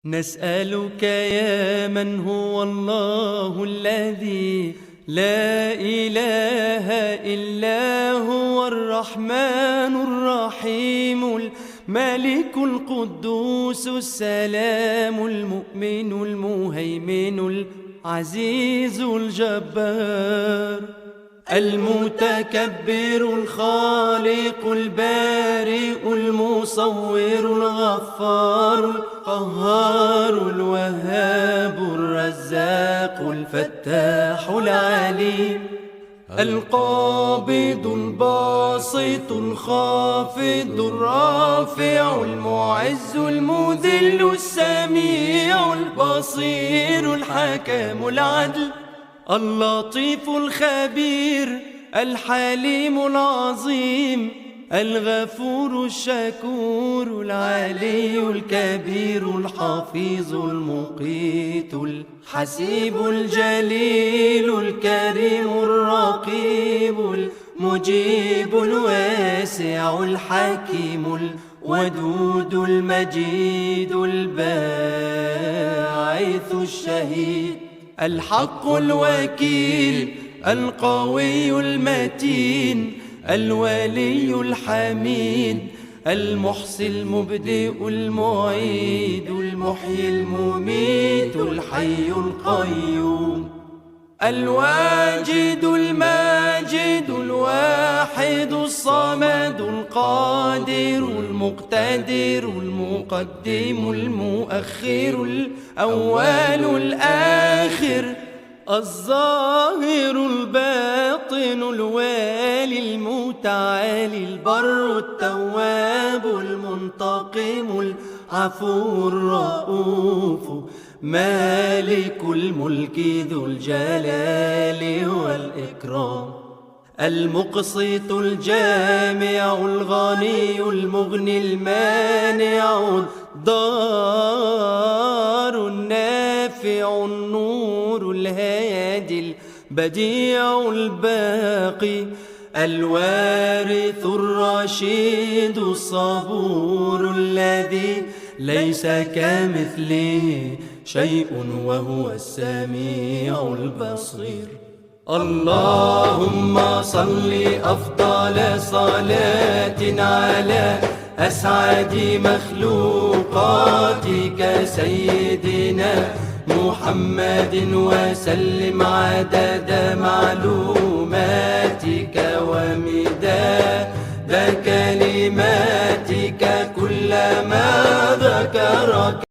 نسألك يا من هو الله الذي لا إله إلا هو الرحمن الرحيم الملك القدوس السلام المؤمن المهيمن العزيز الجبار المتكبر الخالق البارئ المصور الغفار القهار الوهاب الرزاق الفتاح العليم القابض الباسط الخافض الرافع المعز المذل السميع البصير الحكم العدل اللطيف الخبير الحليم العظيم الغفور الشكور العلي الكبير الحفيظ المقيت الحسيب الجليل الكريم الرقيب المجيب الواسع الحكيم الودود المجيد الباعث الشهيد الحق الوكيل القوي المتين الولي الحميد المحصي المبدئ المعيد المحيي المميت الحي القيوم الواجد الماجد الواحد الصمد القادر المقتدر المقدم المؤخر الأول الآخر الظاهر الباطن الوالي المتعالي البر التواب المنتقم العفو الرؤوف مالك الملك ذو الجلال والإكرام المقسط الجامع الغني المغني المانع الضار النافع النور الهادي البديع الباقي الوارث الرشيد الصبور الذي ليس كمثله شيء وهو السميع البصير اللهم صل أفضل صلاة على أسعد مخلوقاتك سيدنا محمد وسلم عدد معلوماتك ومداد كلماتك كلما ذكرك